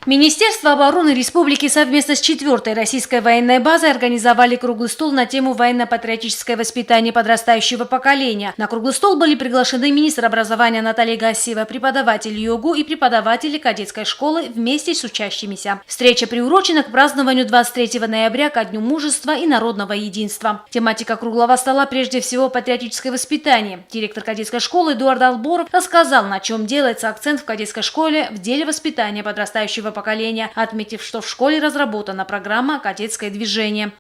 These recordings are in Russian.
Министерство обороны Республики совместно с 4-й российской военной базой организовали круглый стол на тему военно-патриотическое воспитание подрастающего поколения. На круглый стол были приглашены министр образования Наталья Гасиева, преподаватель ЙОГУ и преподаватели кадетской школы вместе с учащимися. Встреча приурочена к празднованию 23 ноября ко Дню мужества и народного единства. Тематика круглого стола прежде всего патриотическое воспитание. Директор кадетской школы Эдуард Алборов рассказал, на чем делается акцент в кадетской школе в деле воспитания подрастающего поколения, отметив, что в школе разработана программа «Кадетское движение».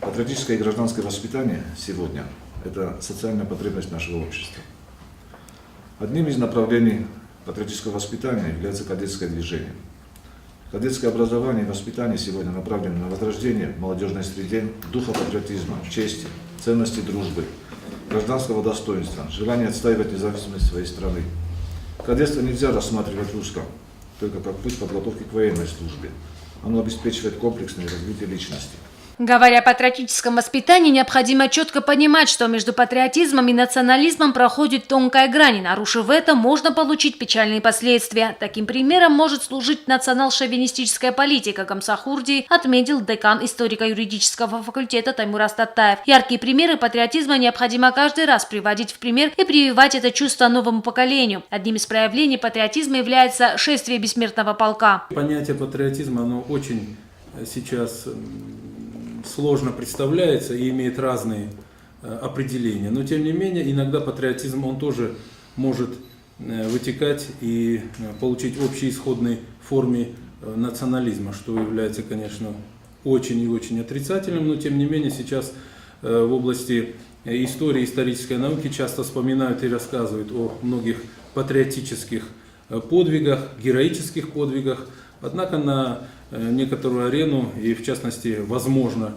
Патриотическое и гражданское воспитание сегодня – это социальная потребность нашего общества. Одним из направлений патриотического воспитания является кадетское движение. Кадетское образование и воспитание сегодня направлено на возрождение в молодежной среде духа патриотизма, чести, ценности дружбы, гражданского достоинства, желания отстаивать независимость своей страны. Кадетство нельзя рассматривать узко, только как путь подготовки к военной службе. Оно обеспечивает комплексное развитие личности. Говоря о патриотическом воспитании, необходимо четко понимать, что между патриотизмом и национализмом проходит тонкая грань, и нарушив это, можно получить печальные последствия. Таким примером может служить национал-шовинистическая политика Гамсахурдии, отметил декан историко-юридического факультета Таймураз Татаев. Яркие примеры патриотизма необходимо каждый раз приводить в пример и прививать это чувство новому поколению. Одним из проявлений патриотизма является шествие бессмертного полка. Понятие патриотизма, оно очень сейчас сложно представляется и имеет разные определения. Но тем не менее, иногда патриотизм он тоже может вытекать и получить общей исходной форме национализма, что является, конечно, очень и очень отрицательным. Но тем не менее, сейчас в области истории, исторической науки часто вспоминают и рассказывают о многих патриотических подвигах, героических подвигах. Однако на некоторую арену, и в частности, возможно,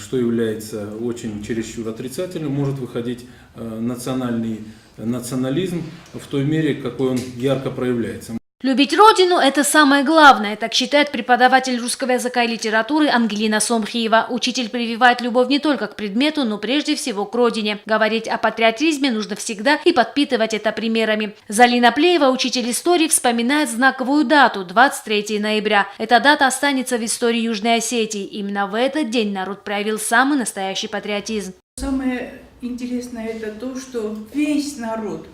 что является очень чересчур отрицательным, может выходить национальный национализм в той мере, какой он ярко проявляется. Любить родину – это самое главное, так считает преподаватель русского языка и литературы Ангелина Сомхиева. Учитель прививает любовь не только к предмету, но прежде всего к родине. Говорить о патриотизме нужно всегда и подпитывать это примерами. Залина Плеева, учитель истории, вспоминает знаковую дату – 23 ноября. Эта дата останется в истории Южной Осетии. Именно в этот день народ проявил самый настоящий патриотизм. Самое интересное – это то, что весь народ,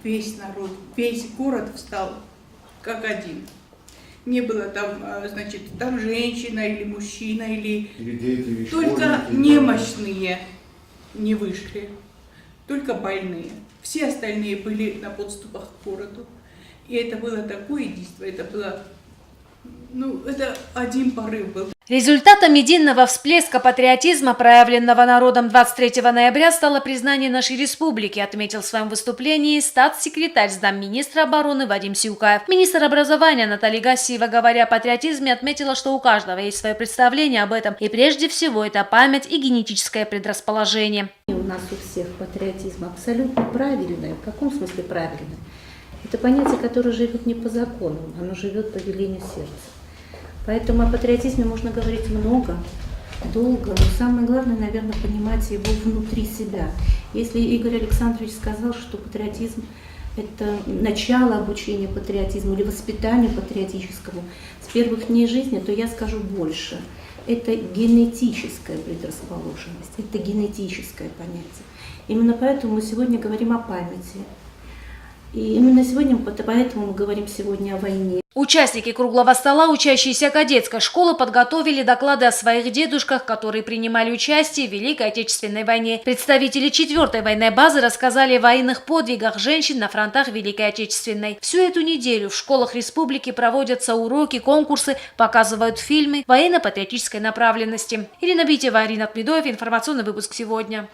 весь город встал как один. Не было там, значит, там женщина или мужчина, или дети, только немощные не вышли, только больные. Все остальные были на подступах к городу. И это было такое действо, это было, это один порыв был. Результатом единого всплеска патриотизма, проявленного народом 23 ноября, стало признание нашей республики, отметил в своем выступлении статс-секретарь замминистра обороны Вадим Сиукаев. Министр образования Наталья Гасиева, говоря о патриотизме, отметила, что у каждого есть свое представление об этом, и прежде всего это память и генетическое предрасположение. У нас у всех патриотизм абсолютно правильный. В каком смысле правильный? Это понятие, которое живет не по закону, оно живет по велению сердца. Поэтому о патриотизме можно говорить много, долго, но самое главное, наверное, понимать его внутри себя. Если Игорь Александрович сказал, что патриотизм – это начало обучения патриотизму или воспитания патриотическому с первых дней жизни, то я скажу больше. Это генетическая предрасположенность, это генетическое понятие. Именно поэтому мы сегодня говорим о памяти. И именно сегодня, поэтому мы говорим сегодня о войне. Участники круглого стола, учащиеся кадетской школы, подготовили доклады о своих дедушках, которые принимали участие в Великой Отечественной войне. Представители 4-й военной базы рассказали о военных подвигах женщин на фронтах Великой Отечественной. Всю эту неделю в школах республики проводятся уроки, конкурсы, показывают фильмы военно-патриотической направленности. Ирина Битева, Арина Ахмедоев, информационный выпуск сегодня.